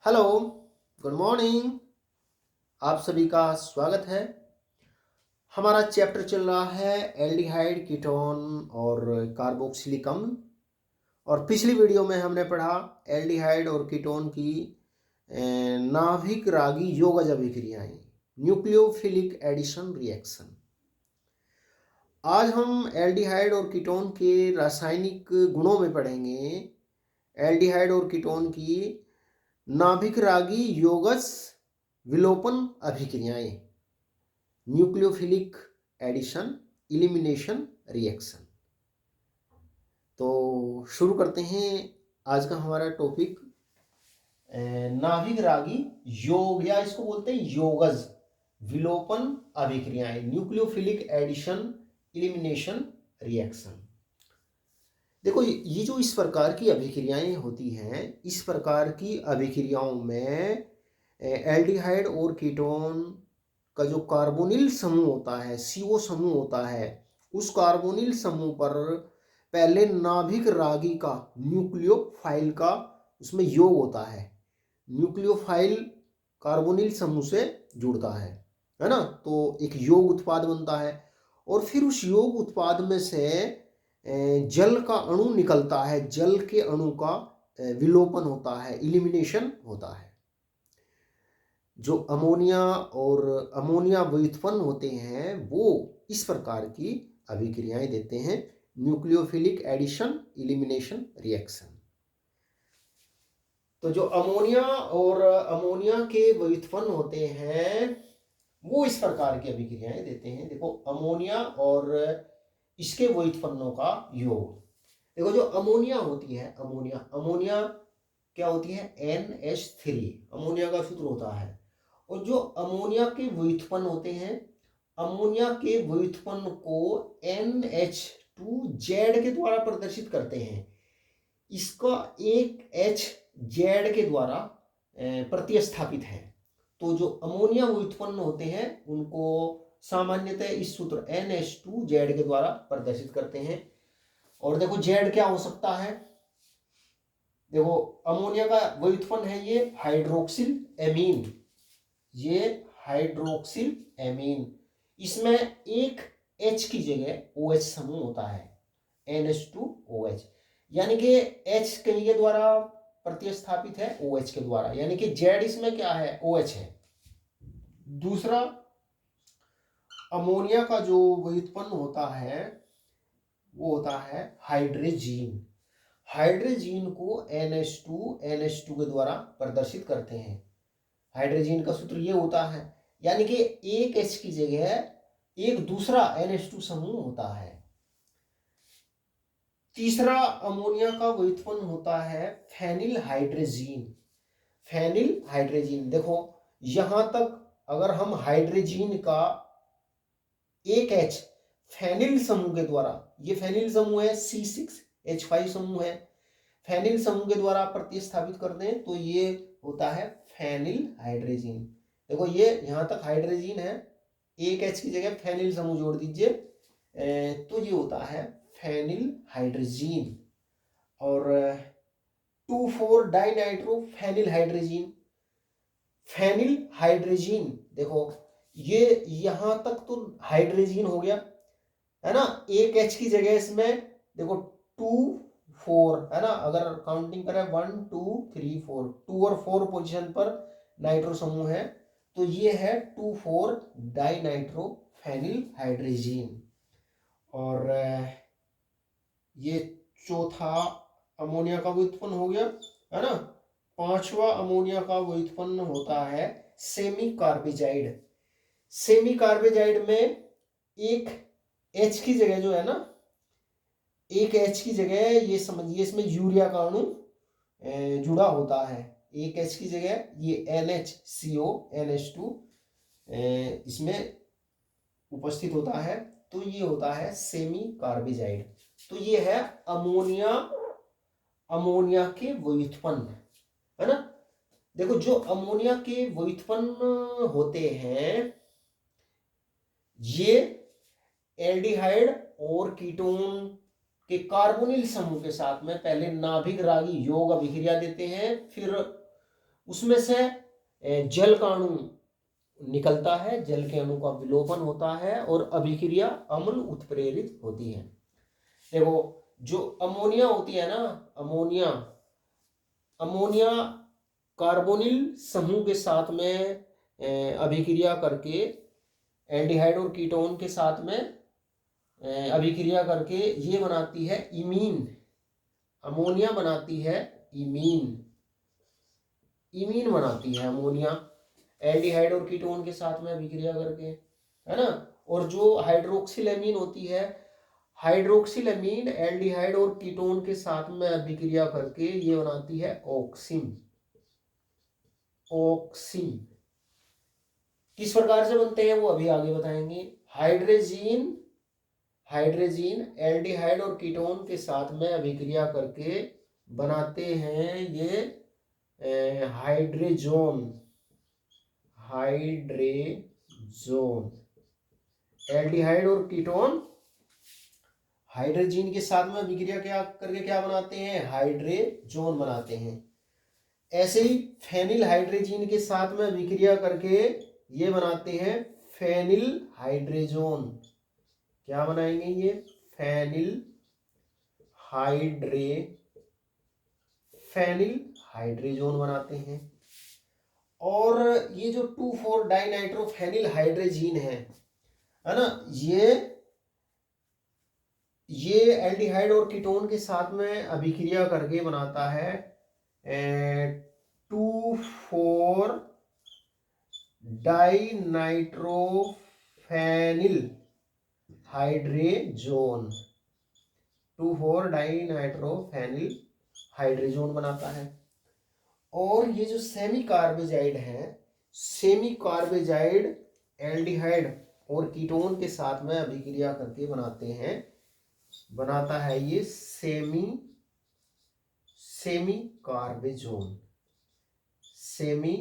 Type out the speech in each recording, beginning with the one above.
Hello, good morning. आप सभी का स्वागत है। हमारा चैप्टर चल रहा है एल्डिहाइड, कीटोन और कार्बोक्सिलिक अम्ल। और पिछली वीडियो में हमने पढ़ा एल्डिहाइड और कीटोन की नाभिक रागी योगज अभिक्रियाएं, न्यूक्लियोफिलिक एडिशन रिएक्शन। आज हम एल्डिहाइड और कीटोन के रासायनिक गुणों में पढ़ेंगे एल्डिहाइड और कीटोन की नाभिक रागी योगज विलोपन अभिक्रियाएं, न्यूक्लियोफिलिक एडिशन इलिमिनेशन रिएक्शन। तो शुरू करते हैं आज का हमारा टॉपिक। नाभिक रागी योग, या इसको बोलते हैं योगज विलोपन अभिक्रियाएं, न्यूक्लियोफिलिक एडिशन इलिमिनेशन रिएक्शन। देखो, ये जो इस प्रकार की अभिक्रियाएं होती हैं, इस प्रकार की अभिक्रियाओं में एल्डिहाइड और कीटोन का जो कार्बोनिल समूह होता है, CO समूह होता है, उस कार्बोनिल समूह पर पहले नाभिक रागी का न्यूक्लियोफाइल का उसमें योग होता है। न्यूक्लियोफाइल कार्बोनिल समूह से जुड़ता है ना। तो एक योग उत्पाद बनता है और फिर उस योग उत्पाद में से जल का अणु निकलता है, जल के अणु का विलोपन होता है, इलिमिनेशन होता है। जो अमोनिया और अमोनिया व्युत्पन्न होते हैं वो इस प्रकार की अभिक्रियाएं देते हैं, न्यूक्लियोफिलिक एडिशन इलिमिनेशन रिएक्शन। तो जो अमोनिया और अमोनिया के व्युत्पन्न होते हैं वो इस प्रकार की अभिक्रियाएं देते हैं। देखो, अमोनिया और इसके व्युत्पन्नों का योग। देखो, जो अमोनिया होती है, अमोनिया क्या होती है? NH3 अमोनिया का सूत्र होता है। और जो अमोनिया के व्युत्पन्न होते हैं, अमोनिया के व्युत्पन्न को NH2Z के द्वारा प्रदर्शित करते हैं। इसका एक H Z के द्वारा प्रतिस्थापित है। तो जो अमोनिया व्युत्पन्न होते हैं उनको सामान्यतः इस सूत्र NH2Z के द्वारा प्रदर्शित करते हैं। और देखो, Z क्या हो सकता है? देखो, अमोनिया का व्युत्पन्न है ये हाइड्रोक्सिल एमीन, ये हाइड्रोक्सिल एमीन। इसमें एक H की जगह OH समूह होता है, NH2OH, यानी कि H कहीं के द्वारा प्रतिस्थापित है OH के द्वारा, यानी कि Z इसमें क्या है? OH है। दूसरा, अमोनिया का जो व्युत्पन्न होता है वो होता है हाइड्रोजीन। हाइड्रोजीन को NH2 के द्वारा प्रदर्शित करते हैं। हाइड्रोजीन का सूत्र ये होता है, यानी कि एक H की जगह एक दूसरा NH2 समूह होता है। तीसरा, अमोनिया का व्युत्पन्न होता है फेनिल हाइड्रोजीन। फेनिल हाइड्रोजीन, देखो यहां तक अगर हम हाइड्रोजीन का एक H फेनिल समूह के द्वारा, ये फेनिल समूह है C6H5 समूह है, फेनिल समूह के द्वारा प्रतिस्थापित कर दें तो ये होता है फेनिल हाइड्रोजीन। देखो, ये यहां तक हाइड्रोजीन है, एक H की जगह फेनिल समूह जोड़ दीजिए तो ये होता है फेनिल हाइड्रोजीन। और 2,4 dinitro phenyl hydrazine, phenyl hydrazine. देखो, ये यहां तक तो हाइड्रोजीन हो गया है ना, एक H की जगह इसमें देखो 2,4 है ना। अगर काउंटिंग करें 1 2 3 4, 2 और 4 पोजीशन पर नाइट्रो समूह है, तो ये है 2,4 डाइनाइट्रो फेनिल हाइड्रोजीन। और ये चौथा अमोनिया का व्युत्पन्न हो गया है ना। पांचवा अमोनिया का व्युत्पन्न होता है सेमी कार्बेजाइड। सेमी कार्बेजाइड में एक H की जगह जो है ना, एक H की जगह ये समझिए इसमें यूरिया का अणु जुड़ा होता है। एक H की जगह ये NHCO NH2 इसमें उपस्थित होता है, तो ये होता है सेमी कार्बेजाइड। तो ये है अमोनिया, अमोनिया के व्युत्पन्न है ना। देखो, जो अमोनिया के व्युत्पन्न होते हैं ये एल्डिहाइड और कीटोन के कार्बोनिल समूह के साथ में पहले नाभिक रागी योग अभिक्रिया देते हैं, फिर उसमें से जल का अणु निकलता है, जल के अणु का विलोपन होता है और अभिक्रिया अम्ल उत्प्रेरित होती है। देखो जो अमोनिया होती है ना, अमोनिया कार्बोनिल समूह के साथ में अभिक्रिया करके एल्डिहाइड और कीटोन के साथ में अभिक्रिया करके ये बनाती है इमीन। अमोनिया बनाती है इमीन बनाती है अमोनिया एल्डिहाइड और कीटोन के साथ में अभिक्रिया करके, है ना। और जो हाइड्रोक्सिल एमीन होती है, हाइड्रोक्सिल एमीन एल्डिहाइड और कीटोन के साथ में अभिक्रिया करके ये बनाती है ऑक्सिन। किस प्रकार से बनते हैं वो अभी आगे बताएंगे। हाइड्रोजीन एल्डिहाइड और कीटोन के साथ में अभिक्रिया करके बनाते हैं ये हाइड्रेजोन। एल्डिहाइड और कीटोन हाइड्रोजीन के साथ में अभिक्रिया क्या बनाते हैं, हाइड्रेजोन बनाते हैं। ऐसे ही फेनिल हाइड्रोजीन के साथ में अभिक्रिया करके ये बनाते हैं फेनिल हाइड्रेजोन। क्या बनाएंगे ये, फेनिल हाइड्रेजोन बनाते हैं। और ये जो 2,4 डाइनाइट्रोफेनिल हाइड्रोजीन है ना, ये एल्डिहाइड और कीटोन के साथ में अभिक्रिया करके बनाता है 2,4 डाइनाइट्रोफेनिल हाइड्रेजोन। 2,4 डाइनाइट्रोफेनिल हाइड्रेजोन बनाता है। और ये जो सेमी कार्बेजाइड है, सेमी कार्बेजाइड एल्डिहाइड और कीटोन के साथ में अभिक्रिया करके बनाता है ये सेमी कार्बेजोन। सेमी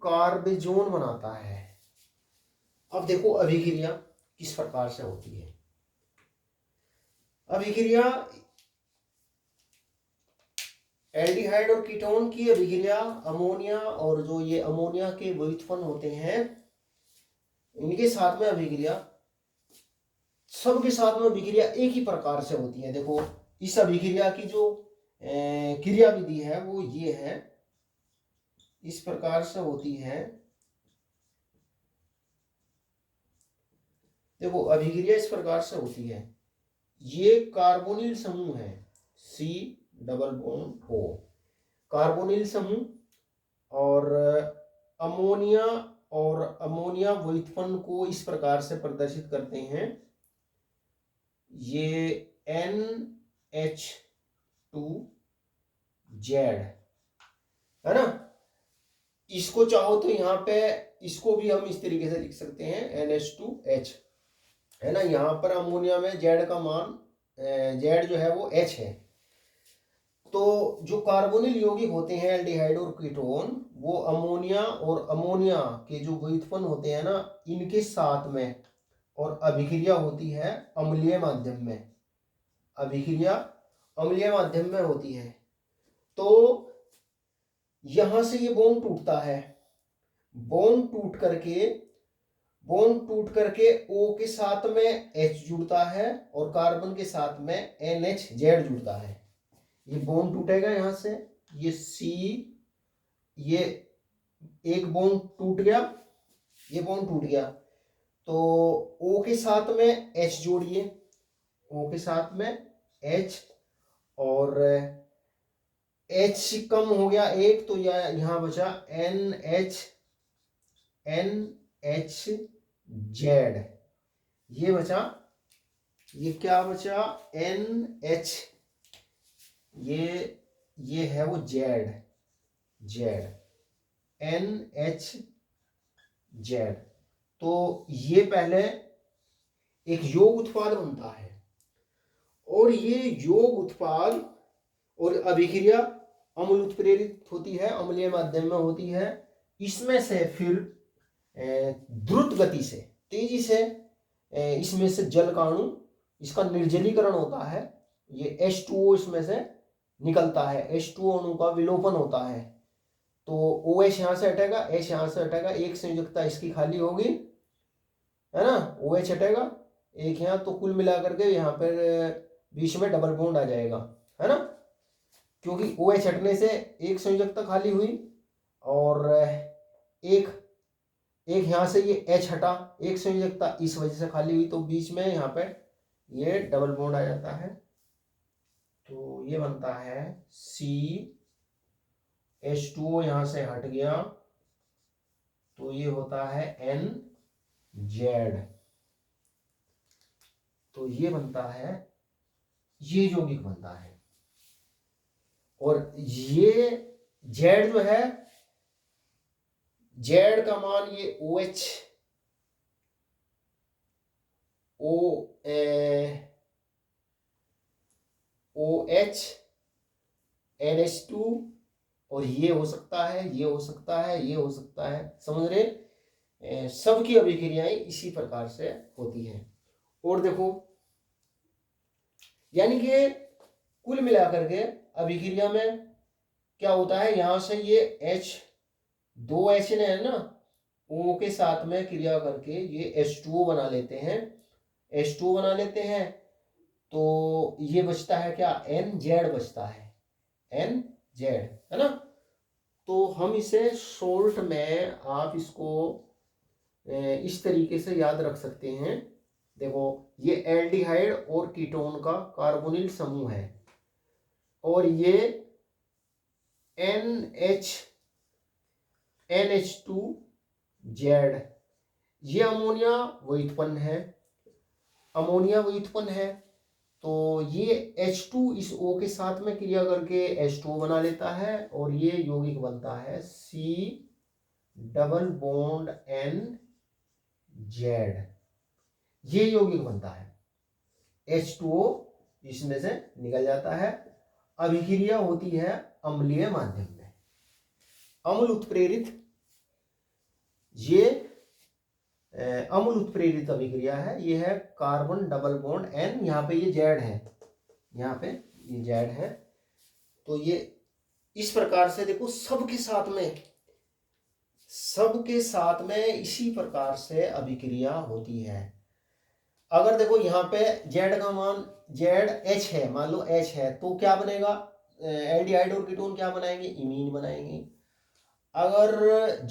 कार्बेजोन बनाता है। अब देखो अभिक्रिया किस प्रकार से होती है। अभिक्रिया एल्डिहाइड और कीटोन की अभिक्रिया अमोनिया और जो ये अमोनिया के व्युत्पन्न होते हैं इनके साथ में अभिक्रिया, सबके साथ में अभिक्रिया एक ही प्रकार से होती है। देखो इस अभिक्रिया की जो क्रिया विधि है वो ये है, इस प्रकार से होती है। देखो अभिक्रिया इस प्रकार से होती है, ये कार्बोनिल समूह है C+O कार्बोनिल समूह, और अमोनिया व्युत्पन्न को इस प्रकार से प्रदर्शित करते हैं, ये NH2Z है ना। इसको चाहो तो यहाँ पे इसको भी हम इस तरीके से लिख सकते हैं NH2H, है ना। यहाँ पर अमोनिया में Z का मान Z जो है वो H है। तो जो कार्बोनिल यौगिक होते हैं एल्डिहाइड और कीटोन, वो अमोनिया और अमोनिया के जो व्युत्पन्न होते हैं ना इनके साथ में, और अभिक्रिया होती है अम्लीय माध्यम में, अभिक्रिया अम्लीय माध्यम में होती है। तो यहां से ये बॉन्ड टूटता है, बॉन्ड टूट करके O के साथ में H जुड़ता है और कार्बन के साथ में NHZ जुड़ता है। ये बॉन्ड टूटेगा यहां से, ये C, ये एक बॉन्ड टूट गया, ये बॉन्ड टूट गया, तो O के साथ में H जोड़िए, O के साथ में H, और H कम हो गया एक, तो यहां बचा NHZ, ये बचा, ये क्या बचा NH, ये है वो Z NHZ। तो ये पहले एक योग उत्पाद बनता है, और ये योग उत्पाद और अभिक्रिया अम्ल उत्प्रेरित होती है, अम्लीय माध्यम में होती है। इसमें से फिर द्रुत गति से, तेजी से इसमें से जल का अणु, इसका निर्जलीकरण होता है, ये H2O इसमें से निकलता है, H2O अणु का विलोपन होता है। तो OH यहाँ से हटेगा, H यहाँ से हटेगा, एक संयोजकता इसकी खाली होगी, है ना, OH हटेगा, एक यहाँ, तो कुल मिलाकर के यहाँ पर बीच में डबल बॉन्ड आ जाएगा, है ना, क्योंकि OH हटने से एक संयोजकता खाली हुई और एक यहाँ से ये H हटा, एक संयोजकता इस वजह से खाली हुई, तो बीच में यहाँ पे ये डबल बॉन्ड आ जाता है। तो ये बनता है CH2O, यहाँ से हट गया तो ये होता है NZ। तो ये बनता है, ये यौगिक बनता है। और ये Z जो है, Z का मान ये OH NH2, और ये हो सकता है, ये हो सकता है, ये हो सकता है, समझ रहे, सबकी अभिक्रियाएं इसी प्रकार से होती हैं। और देखो, यानी कि कुल मिलाकर के अभिक्रिया में क्या होता है, यहां से ये H, दो H ने, है ना, O के साथ में क्रिया करके ये H2O बना लेते हैं, H2O बना लेते हैं। तो ये बचता है क्या, NZ बचता है, NZ, है ना। तो हम इसे शॉर्ट में आप इसको इस तरीके से याद रख सकते हैं। देखो, ये एल्डिहाइड और कीटोन का कार्बोनिल समूह है, और ये NH2Z, ये अमोनिया व्युत्पन्न है, अमोनिया व्युत्पन्न है। तो ये H2 इस O के साथ में क्रिया करके H2O बना लेता है, और ये यौगिक बनता है C डबल बॉन्ड NZ, ये यौगिक बनता है। H2O इसमें से निकल जाता है। अभिक्रिया होती है अम्लीय माध्यम में, अम्ल उत्प्रेरित, ये अम्ल उत्प्रेरित अभिक्रिया है। ये है कार्बन डबल बॉन्ड N, यहाँ पे ये Z है, यहाँ पे ये Z है। तो ये इस प्रकार से देखो, सबके साथ में इसी प्रकार से अभिक्रिया होती है। अगर देखो यहाँ पे Z का मान ZH है, मान लो H है, तो क्या बनेगा, एल्डिहाइड और कीटोन क्या बनाएंगे, इमीन बनाएंगे। अगर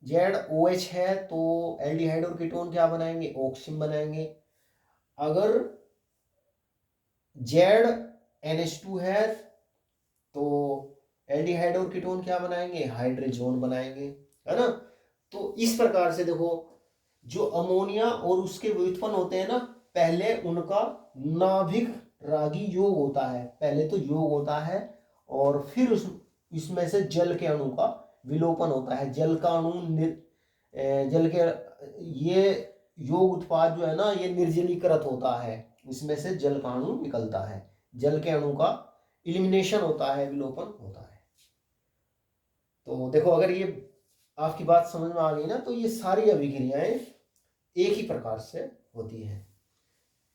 ZOH है तो एल्डिहाइड और कीटोन क्या बनाएंगे, ऑक्सिन बनाएंगे। अगर ZNH2 है तो एल्डिहाइड और कीटोन क्या बनाएंगे, हाइड्रोजोन बनाएंगे, है ना। तो इस प्रकार से देखो, जो अमोनिया और उसके व्युत्पन्न होते हैं ना, पहले उनका नाभिक रागी योग होता है, पहले तो योग होता है, और फिर इसमें से जल के अणु का विलोपन होता है। जल का अणु जल के ये योग उत्पाद जो है ना, ये निर्जलीकृत होता है, इसमें से जल का अणु निकलता है, जल के अणु का इलिमिनेशन होता है, विलोपन होता है। तो देखो, अगर ये आपकी बात समझ में आ गई ना, तो ये सारी अभिक्रियाएं एक ही प्रकार से होती हैं।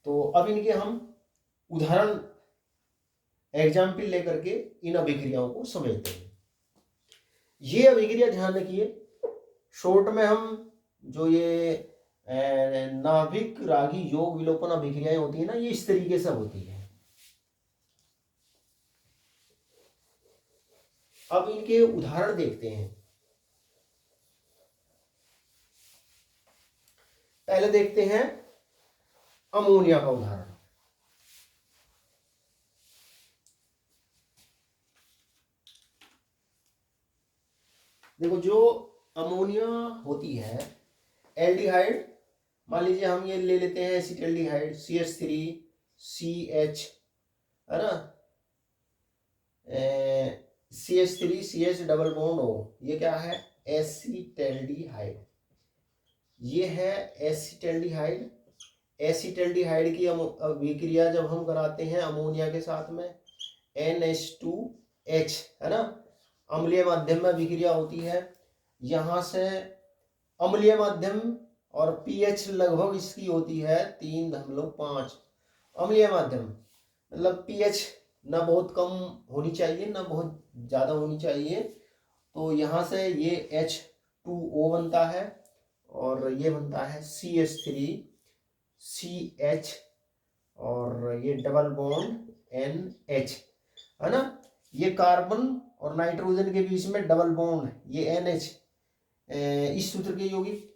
तो अब इनके हम उदाहरण, एग्जाम्पल लेकर के इन अभिक्रियाओं को समझते हैं। ये अभिक्रिया ध्यान रखिए, शॉर्ट में हम जो ये नाभिक रागी योग विलोपन अभिक्रियाएं होती है ना, ये इस तरीके से होती है। अब इनके उदाहरण देखते हैं। पहले देखते हैं अमोनिया का उदाहरण। देखो, जो अमोनिया होती है, एल्डिहाइड, मान लीजिए हम ये ले लेते हैं एसिटल्डिहाइड CH3CH, है ना, CH3CH डबल बॉन्ड O, ये क्या है, एसिटल्डिहाइड, ये है एसिटल्डिहाइड। एसिटल्डिहाइड की अभिक्रिया जब हम कराते हैं अमोनिया के साथ में, NH2H, है ना, अम्लीय माध्यम में अभिक्रिया होती है। यहां से अम्लीय माध्यम, और pH लगभग इसकी होती है 3.5, अम्लीय माध्यम, मतलब पीएच ना बहुत कम होनी चाहिए ना बहुत ज़्यादा होनी चाहिए। तो यहाँ से ये H2O बनता है और ये बनता है CH3CH और ये डबल बॉन्ड NH, है ना। ये कार्बन और नाइट्रोजन के बीच में डबल बॉन्ड ये NH इस सूत्र के यौगिक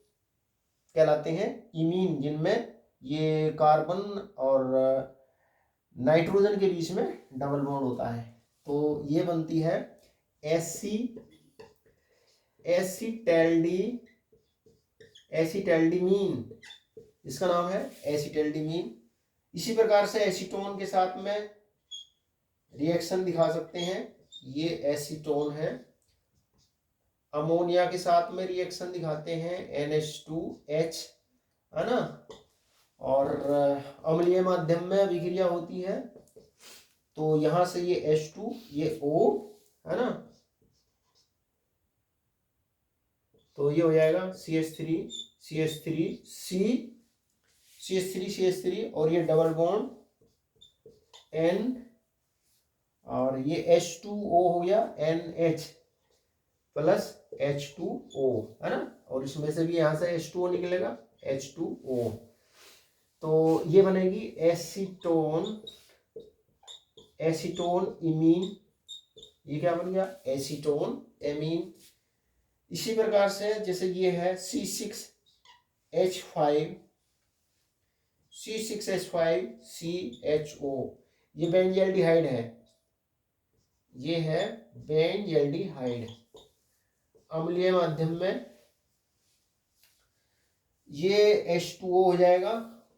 कहलाते हैं इमीन, जिनमें ये कार्बन और नाइट्रोजन के बीच में डबल बॉन्ड होता है। तो ये बनती है एसिटैल्डिमीन, इसका नाम है एसिटैल्डिमीन। इसी प्रकार से एसीटोन के साथ में रिएक्शन दिखा सकते हैं, ये एसीटोन है। अमोनिया के साथ में रिएक्शन दिखाते हैं NH2H, है ना। और अम्लीय माध्यम में अभिक्रिया होती है, तो यहां से ये H2 ये O, है ना। तो ये हो जाएगा CH3 और ये डबल बॉन्ड N और ये H2O हो गया NH प्लस H2O, है ना। और इसमें से भी यहाँ से H2O निकलेगा H2O। तो ये बनेगी एसीटोन इमीन। ये क्या बन गया एसीटोन एमीन। इसी प्रकार से जैसे ये है C6H5CHO, ये बेंजल्डिहाइड है, ये है बेंजल्डिहाइड। अम्लीय माध्यम में ये H2O हो जाएगा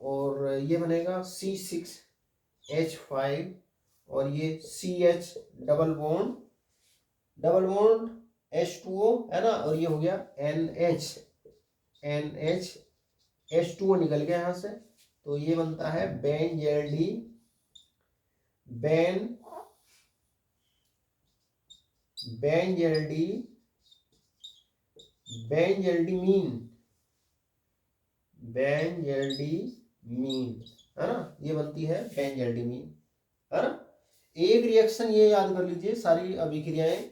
और ये बनेगा C6H5 और ये CH डबल बॉन्ड H2O, है ना। और ये हो गया NH H2O निकल गया यहाँ से, तो ये बनता है बेंजल्डिमीन, है ना। ये बनती है बेंजल्डिमीन, है ना। एक रिएक्शन ये याद कर लीजिए, सारी अभिक्रियाएं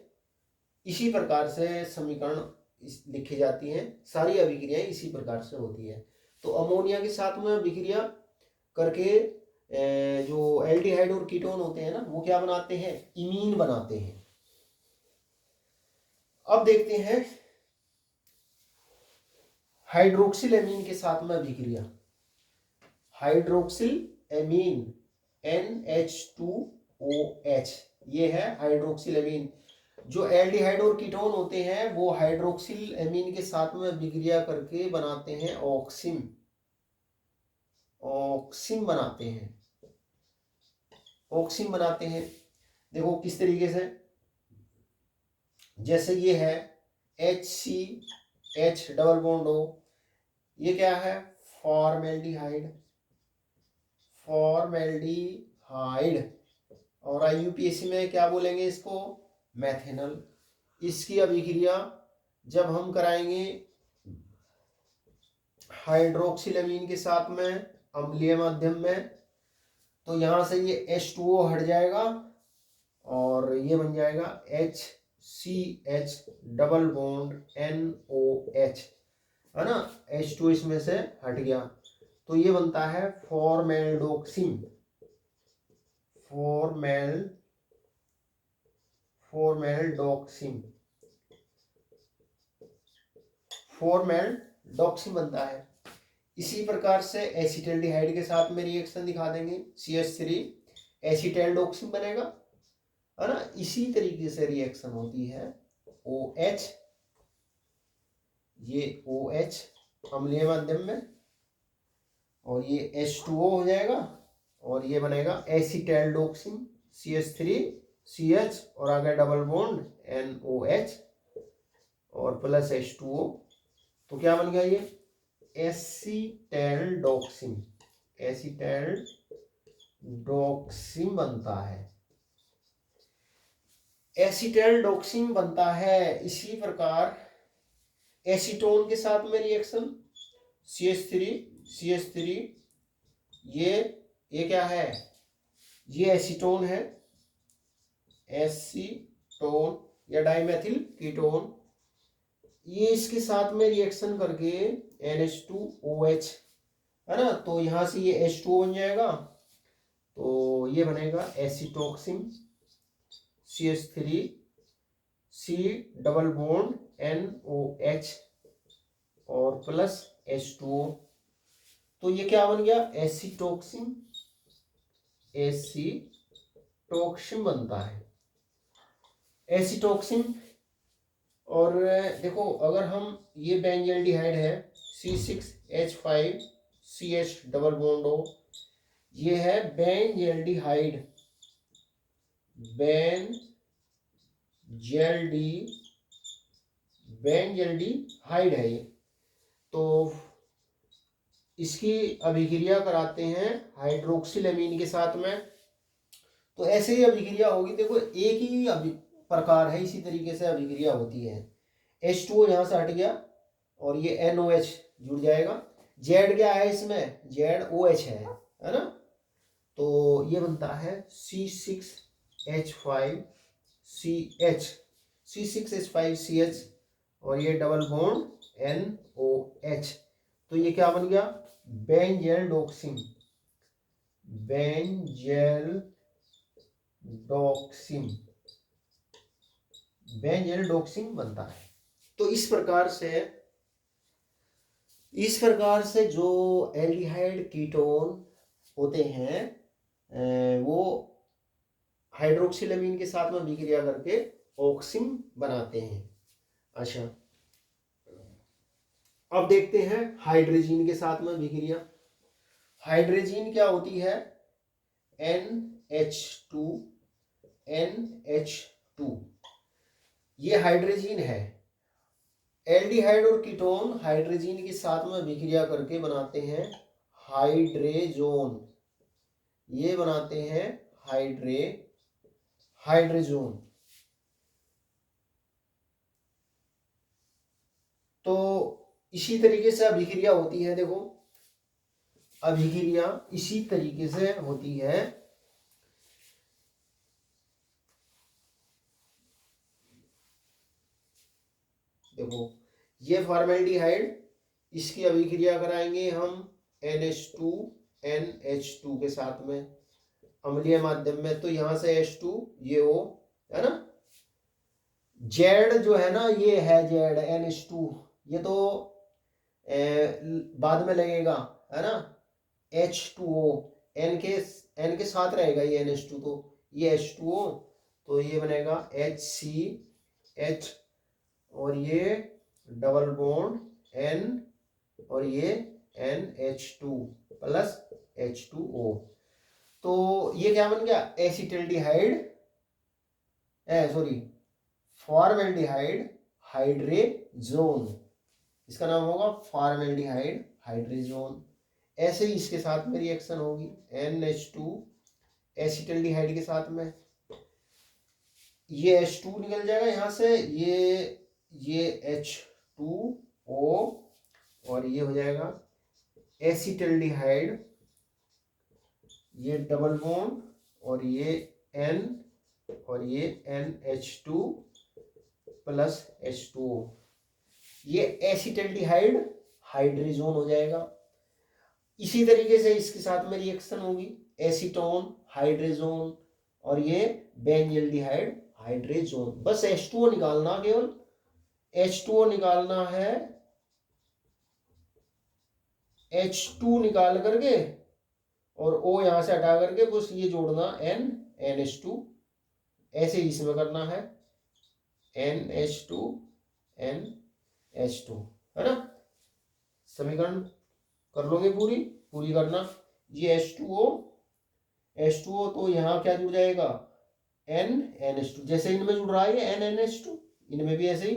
इसी प्रकार से समीकरण लिखी जाती हैं, सारी अभिक्रियाएं इसी प्रकार से होती है। तो अमोनिया के साथ में अभिक्रिया करके जो एल्डिहाइड और कीटोन होते हैं ना, वो क्या बनाते हैं इमीन बनाते हैं। अब देखते हैं हाइड्रोक्सिल एमीन के साथ में अभिक्रिया। हाइड्रोक्सिल एमीन NH2OH, ये है हाइड्रोक्सिल एमीन। जो एल्डिहाइड और कीटोन होते हैं वो हाइड्रोक्सिल एमीन के साथ में अभिक्रिया करके बनाते हैं ऑक्सिन बनाते हैं। देखो किस तरीके से, जैसे ये है HCH डबल बॉन्ड O, ये क्या है फॉर्मेल्डिहाइड, और IUPAC में क्या बोलेंगे इसको मैथेनल। इसकी अभिक्रिया जब हम कराएंगे हाइड्रोक्सिल एमीन के साथ में अम्लीय माध्यम में, तो यहां से ये H2O हट जाएगा और ये बन जाएगा HCH डबल बॉन्ड NOH, है ना। H2 इसमें से हट गया, तो ये बनता है फॉर्मेल्डोक्सिन। फॉर्मेल्डोक्सिन बनता है। इसी प्रकार से एसिटल्डिहाइड के साथ में रिएक्शन दिखा देंगे, CH3 एसिटल्डोक्सिन बनेगा, है ना। इसी तरीके से रिएक्शन होती है OH, ये OH अम्लीय माध्यम में, और ये H2O हो जाएगा और ये बनेगा एसिटल्डोक्सिन CH3CH और आगे डबल बॉन्ड NOH और प्लस H2O, तो क्या बन गया ये एसिटल्डोक्सिन बनता है। एसिटल्डोक्सिन बनता है। इसी प्रकार एसीटोन के साथ में रिएक्शन CH3 ये क्या है ये एसीटोन है, एसीटोन या डाइमेथिल कीटोन, ये इसके साथ में रिएक्शन करके NH2OH, है ना, तो यहां से ये H2O बन जाएगा, तो ये बनेगा एसीटोक्सिन CH3 C double bond NOH और प्लस H2O, तो ये क्या बन गया, एसीटोक्सिन, एसीटोक्सिन बनता है, एसीटोक्सिन। और देखो अगर हम, ये बेंजल्डिहाइड है C6H5CH डबल बॉन्ड O, ये है बेंजल्डिहाइड, बेंजल्डिहाइड है ये, तो इसकी अभिक्रिया कराते हैं हाइड्रोक्सिलेमीन के साथ में, तो ऐसे ही अभिक्रिया होगी। देखो एक ही प्रकार है, इसी तरीके से अभिक्रिया होती है। H2O यहाँ से हट गया और ये NOH जुड़ जाएगा, Z क्या है इसमें, ZOH है ना, तो ये बनता है C6H5CH और ये डबल बॉन्ड NOH, तो ये क्या बन गया, बेंजेल्डोक्सिन, बेंजेल्डोक्सिन बनता है। तो इस प्रकार से जो एल्डिहाइड कीटोन होते हैं वो हाइड्रोक्सिलेमीन के साथ में अभिक्रिया करके ऑक्सिन बनाते हैं। अच्छा, अब देखते हैं हाइड्रोजीन के साथ में अभिक्रिया। हाइड्रोजीन क्या होती है, NH2, ये हाइड्रोजीन है। एल्डिहाइड और कीटोन हाइड्रोजीन के साथ में अभिक्रिया करके बनाते हैं हाइड्रेजोन, ये बनाते हैं हाइड्रेजोन। तो इसी तरीके से अभिक्रिया होती है, देखो अभिक्रिया इसी तरीके से होती है। देखो ये फॉर्मेल्डिहाइड, इसकी अभिक्रिया कराएंगे हम NH2NH2 के साथ में अम्लीय माध्यम में, तो यहां से H2 ये O है ना, Z जो है ना, ये है Z NH2, ये तो बाद में लगेगा है ना, H2O N के साथ रहेगा ये NH2, तो ये H2O, तो ये बनेगा HCH और ये डबल बॉन्ड N और ये NH2 प्लस H2O, तो ये क्या बन गया, एसिटल्डिहाइड, सॉरी फॉर्मेल्डिहाइड हाइड्रेजोन, इसका नाम होगा फॉर्मेल्डिहाइड हाइड्रेजोन। ऐसे ही इसके साथ में रिएक्शन होगी NH2 एसिटल्डिहाइड के साथ में, ये H2 निकल जाएगा यहाँ से, ये H2O और ये हो जाएगा एसिटल्डिहाइड, ये डबल बॉन्ड और ये N और ये NH2 प्लस H2O, ये एसिटल्डिहाइड हाइड्रेजोन हो जाएगा। इसी तरीके से इसके साथ में रिएक्शन होगी एसीटोन हाइड्रेजोन और ये बेंजल्डिहाइड हाइड्रेजोन। बस H2O निकालना, केवल H2O निकालना है, H2 निकाल करके और O यहां से हटा करके बस ये जोड़ना NH2, ऐसे ही इसमें करना है NH2 NH2, है ना, समीकरण कर लोगे पूरी करना। ये H2O तो यहाँ क्या जुड़ जाएगा NH2, जैसे इनमें जुड़ रहा है NNH2, इनमें भी ऐसे ही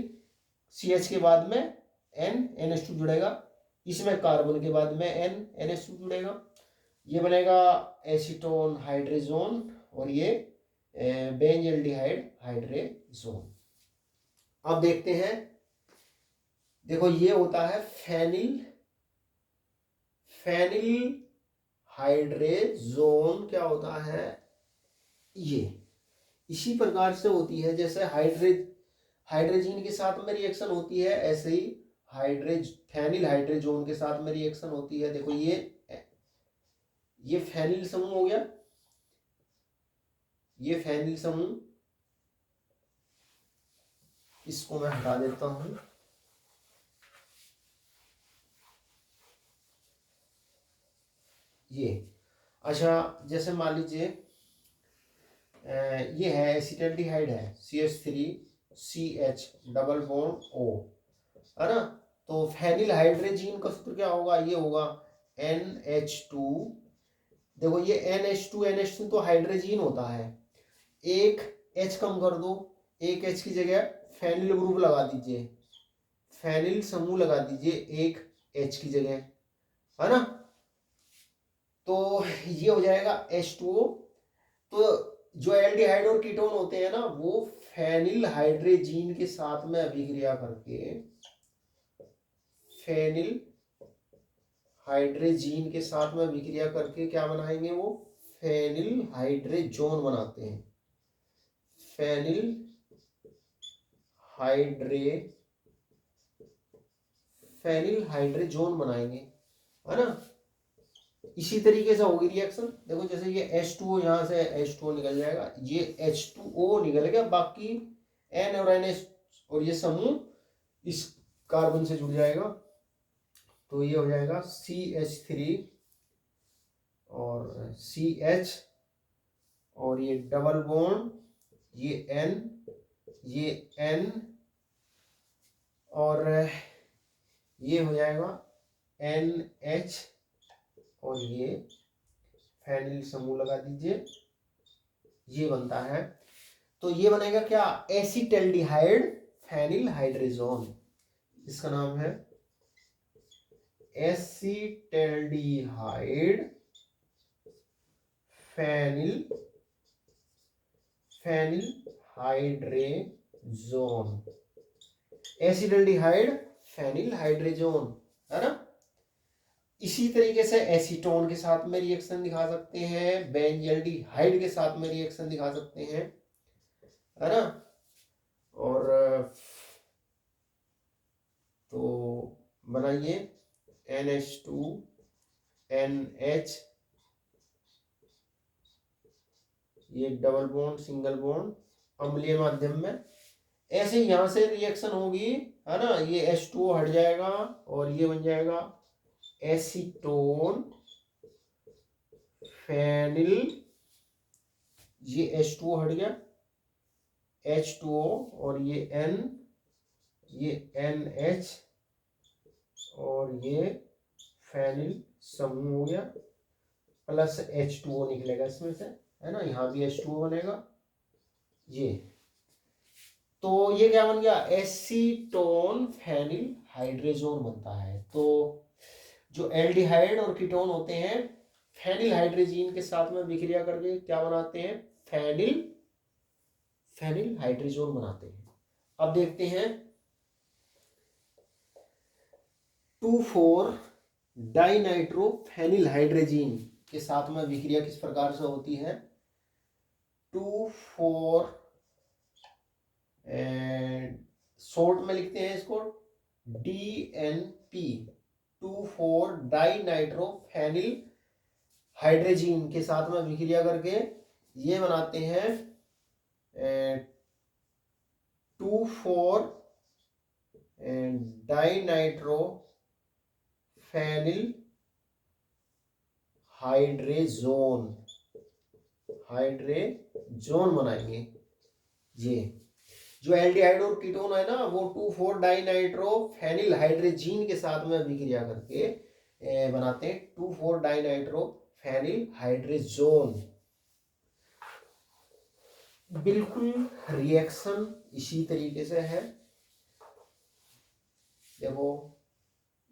CH के बाद में NNH2 जुड़ेगा, इसमें कार्बन के बाद में NNH2 जुड़ेगा, ये बनेगा एसीटोन हाइड्रेजोन और ये बेंजल्डिहाइड हाइड्रेजोन। अब देखते हैं, देखो ये होता है फेनिल हाइड्रेजोन, क्या होता है ये इसी प्रकार से होती है, जैसे हाइड्रोजन के साथ में रिएक्शन होती है, ऐसे ही फेनिल हाइड्रोजोन के साथ में रिएक्शन होती है। देखो ये फेनिल समूह हो गया, ये फेनिल समूह, इसको मैं हटा देता हूं। ये अच्छा, जैसे मान लीजिए ये है एसिटाल्डिहाइड है, CH3CH डबल बॉन्ड O, है ना। तो फेनिल हाइड्रोजन का सूत्र क्या होगा, ये होगा NH2। देखो ये NH2 तो हाइड्रोजन होता है, एक H कम कर दो, एक H की जगह फेनिल ग्रुप लगा दीजिए, फेनिल समूह लगा दीजिए एक H की जगह, है ना। तो ये हो जाएगा H2O। तो जो एल्डिहाइड और कीटोन होते हैं ना, वो फेनिल हाइड्रोजन के साथ में अभिक्रिया करके, फेनिल हाइड्रोजन के साथ में अभिक्रिया करके क्या बनाएंगे, वो फेनिल हाइड्रोजोन बनाते हैं, फेनिल हाइड्रोजोन बनाएंगे, है ना। इसी तरीके से होगी रिएक्शन। देखो जैसे ये H2O, यहाँ से H2O निकल जाएगा, ये H2O निकल गया, बाकी N और NH और ये समूह इस कार्बन से जुड़ जाएगा, तो ये हो जाएगा CH3 और CH, और ये डबल बॉन्ड, ये N, ये N, और ये हो जाएगा NH, और ये फेनिल समूह लगा दीजिए, ये बनता है। तो ये बनेगा क्या, एसिटल्डिहाइड फेनिल हाइड्रोजोन, इसका नाम है acetaldehyde phenyl hydrazone, acetaldehyde phenyl hydrazone, है ना। इसी तरीके से एसीटोन के साथ में रिएक्शन दिखा सकते हैं, बेंजल्डिहाइड के साथ में रिएक्शन दिखा सकते हैं, है ना। और तो बनाइए NH2NH, ये डबल बॉन्ड सिंगल बॉन्ड अम्लीय माध्यम में, ऐसे यहां से रिएक्शन होगी, है ना। ये H2O हट जाएगा और ये बन जाएगा एसीटोन फेनिल, ये H2O हट गया, H2O, और ये N, ये NH, और ये फेनिल समूह हो गया, प्लस H2O निकलेगा इसमें से, है ना। यहाँ भी H2O बनेगा, ये तो ये क्या बन गया, एसीटोन फेनिल हाइड्रोजोन बनता है। तो जो एल्डिहाइड और कीटोन होते हैं, फेनिल हाइड्रोजन के साथ में विक्रिया करके क्या बनाते हैं, फेनिल हाइड्रोजोन बनाते हैं। अब देखते हैं 2,4 डाइनाइट्रो फेनिल हाइड्रोजन के साथ में विक्रिया किस प्रकार से होती है। 2,4 शॉर्ट में लिखते हैं इसको DNP, 2,4 डाइनाइट्रो फेनिल हाइड्रोजन के साथ में विक्रिया करके ये बनाते हैं 2,4 डाइनाइट्रो फेनिल हाइड्रोजोन बनाएंगे। ये जो एल्डिहाइड और कीटोन है ना, वो 2,4 डाइनाइट्रो फेनिल हाइड्रोजन के साथ में अभिक्रिया करके बनाते हैं 2,4 डाइनाइट्रो फेनिल हाइड्रोजोन। बिल्कुल रिएक्शन इसी तरीके से है। देखो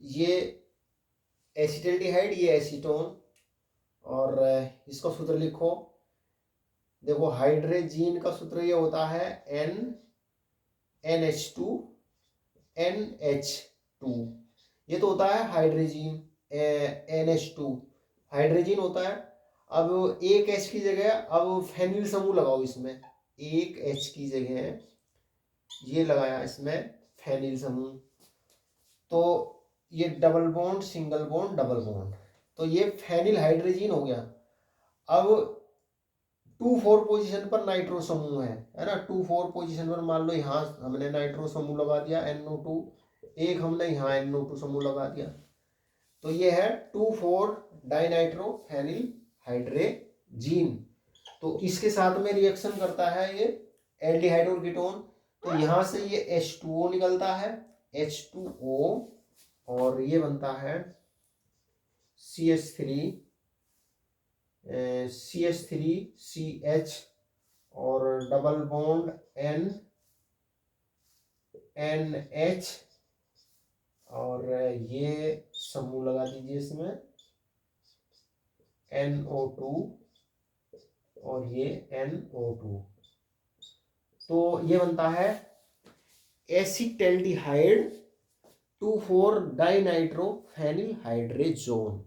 ये एसिटल्डिहाइड, ये एसीटोन, और इसका सूत्र लिखो। देखो हाइड्रोजन का सूत्र ये होता है NH2 NH2, ये तो होता है हाइड्रोजन, NH2 हाइड्रोजन होता है। अब एक H की जगह अब फेनिल समूह लगाओ इसमें, एक H की जगह ये लगाया इसमें फेनिल समूह, तो ये double bond single bond double bond, तो ये फेनिल हाइड्रोजीन हो गया। अब 2,4 पोजीशन पर नाइट्रो समूह है ना, 2,4 पोजीशन पर मान लो यहाँ हमने नाइट्रो समूह लगा दिया NO2, एक हमने यहाँ NO2 समूह लगा दिया, तो ये है 2,4 डाइनाइट्रो फेनिल हाइड्रोजीन। तो इसके साथ में रिएक्शन करता है ये एल्डिहाइड और कीटोन, तो यहाँ से ये H2O निकलता है, H2O, और ये बनता है CH3 CH और डबल बॉन्ड NH, और ये समूह लगा दीजिए इसमें NO2 और ये NO2, तो ये बनता है एसिटल्डिहाइड 2,4 डाइनाइट्रो फेनिल हाइड्रोजोन।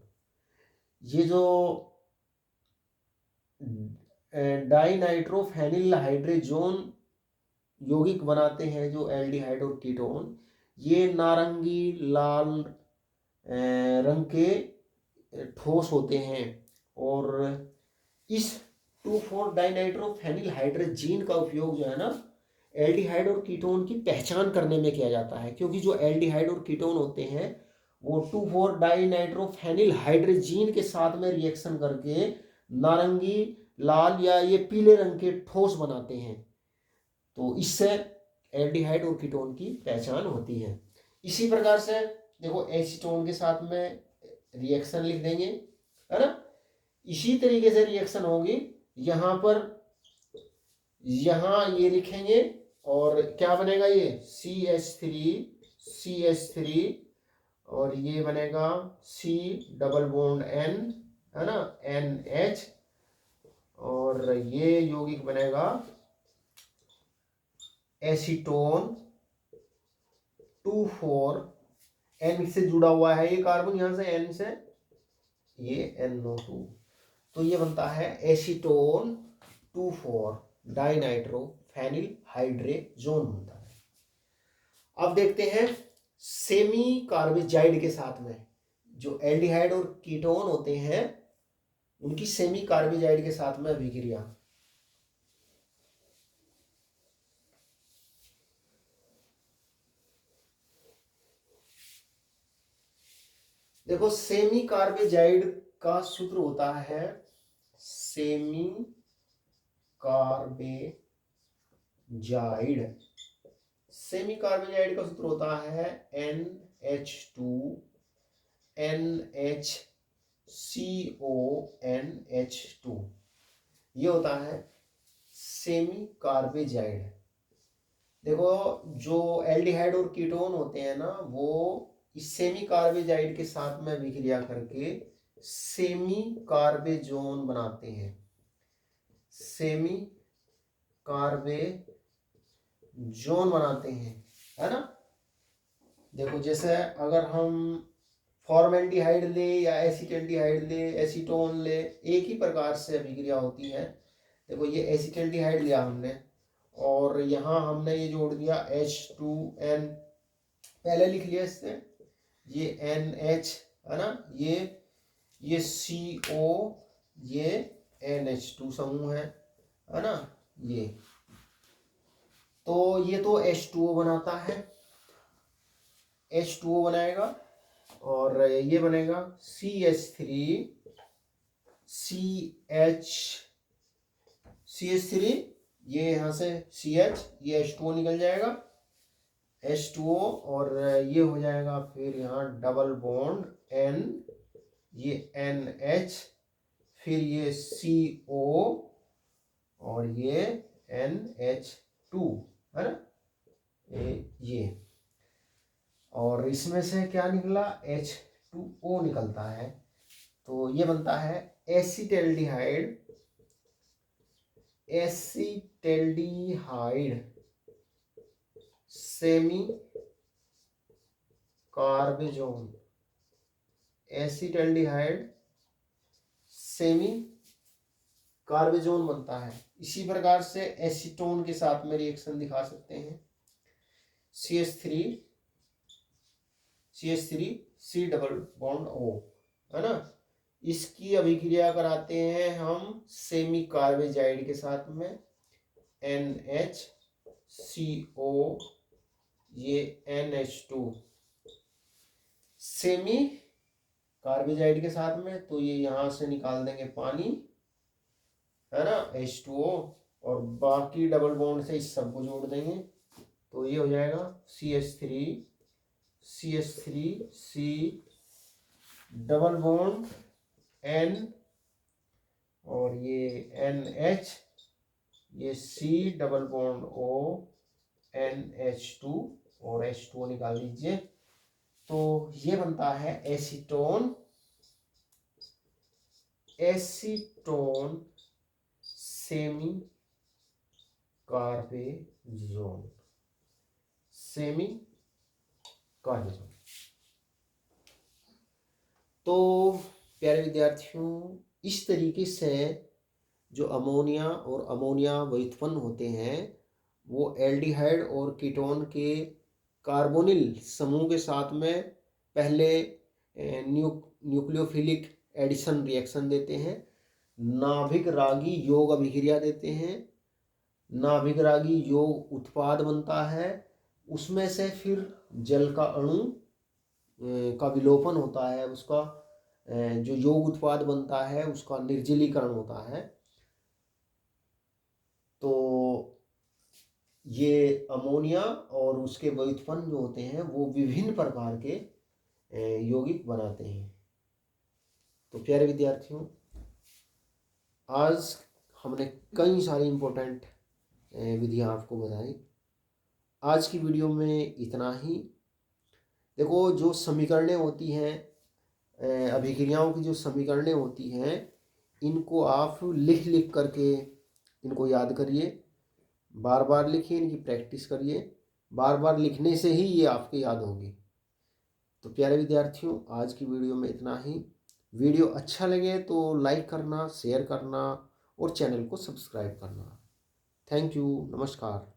ये जो डाइनाइट्रो फेनिल हाइड्रोजोन यौगिक बनाते हैं जो एल्डिहाइड और कीटोन, ये नारंगी लाल रंग के ठोस होते हैं, और इस 2,4 डाइनाइट्रो फेनिल हाइड्रोजीन का उपयोग जो है ना एल्डिहाइड और कीटोन की पहचान करने में किया जाता है, क्योंकि जो एल्डिहाइड और कीटोन होते हैं वो 2,4 डाइनाइट्रो फेनिल हाइड्रोजीन के साथ में रिएक्शन करके नारंगी लाल या ये पीले रंग के ठोस बनाते हैं, तो इससे एल्डिहाइड और कीटोन की पहचान होती है। इसी प्रकार से देखो एसीटोन के साथ में रिएक्शन लिख देंगे, है ना, इसी तरीके से रिएक्शन होगी। यहाँ पर यहाँ ये लिखेंगे और क्या बनेगा, ये CH3 और ये बनेगा C डबल बॉन्ड N, है ना, NH, और ये यौगिक बनेगा एसीटोन 2,4, N से जुड़ा हुआ है ये कार्बन, यहाँ से N से ये NO2, तो ये बनता है एसीटोन 2,4 डाइनाइट्रो फेनिल हाइड्रोजोन बनता है। अब देखते हैं सेमी कार्बेजाइड के साथ में, जो एल्डिहाइड और कीटोन होते हैं उनकी सेमी कार्बेजाइड के साथ में अभिक्रिया। देखो सेमी कार्बेजाइड का सूत्र होता है, सेमी कार्बेजाइड सेमी कार्बेजाइड का सूत्र होता है NH2 NHCONH2, ये होता है सेमी कार्बेजाइड। देखो जो एल्डिहाइड और कीटोन होते हैं ना, वो इस सेमी कार्बेजाइड के साथ में विक्रिया करके सेमी कार्बेजोन बनाते हैं, सेमी कार्बेजोन बनाते हैं, है ना। देखो जैसे अगर हम फॉर्मेल्डिहाइड ले या एसिटल्डिहाइड ले, एसीटोन ले, एक ही प्रकार से अभिक्रिया होती है। देखो ये एसिटल्डिहाइड लिया हमने और यहाँ हमने ये जोड़ दिया H2N, पहले लिख लिया इससे, ये NH, है ना, ये CO, ये NH2 समूह है ना, ये तो ये तो H2O बनाता है, H2O बनाएगा, और ये बनेगा CH3, ये यहाँ से CH, ये H2O निकल जाएगा, H2O, और ये हो जाएगा फिर यहाँ डबल बॉन्ड N, ये NH, फिर ये CO और ये NH2, है ना, ये, और इसमें से क्या निकला, H2O निकलता है, तो ये बनता है acetaldehyde semi carbazone, acetaldehyde semi carbazone बनता है। इसी प्रकार से एसीटोन के साथ में रिएक्शन दिखा सकते हैं, CH3 C double bond O, है ना। इसकी अभिक्रिया कराते हैं हम सेमी कार्बेजाइड के साथ में, NHCO, ये NH2, सेमी कार्बेजाइड के साथ में, तो ये यहां से निकाल देंगे पानी, है ना, H2O, और बाकी डबल बॉन्ड से इस सब को जोड़ देंगे, तो ये हो जाएगा CH3C डबल बॉन्ड N, और ये NH, ये C double bond O, NH2, और H2O निकाल लीजिए, तो ये बनता है एसीटोन सेमी कार्बेजोन, तो प्यारे विद्यार्थियों, इस तरीके से जो अमोनिया और अमोनिया व्युत्पन्न होते हैं वो एल्डिहाइड और कीटोन के कार्बोनिल समूह के साथ में पहले न्यूक्लियोफिलिक एडिशन रिएक्शन देते हैं, नाभिक रागी योग अभिक्रिया देते हैं, नाभिक रागी योग उत्पाद बनता है, उसमें से फिर जल का अणु का विलोपन होता है, उसका जो योग उत्पाद बनता है उसका निर्जलीकरण होता है। तो ये अमोनिया और उसके व्युत्पन्न जो होते हैं वो विभिन्न प्रकार के यौगिक बनाते हैं। तो प्यारे विद्यार्थियों, आज हमने कई सारी इम्पोर्टेंट विधियां आपको बताई। आज की वीडियो में इतना ही। देखो, जो समीकरणें होती हैं, अभिक्रियाओं की जो समीकरणें होती हैं, इनको आप लिख करके इनको याद करिए, बार बार लिखिए, इनकी प्रैक्टिस करिए, बार बार लिखने से ही ये आपके याद होगी। तो प्यारे विद्यार्थियों, आज की वीडियो में इतना ही। वीडियो अच्छा लगे तो लाइक करना, शेयर करना और चैनल को सब्सक्राइब करना। थैंक यू, नमस्कार।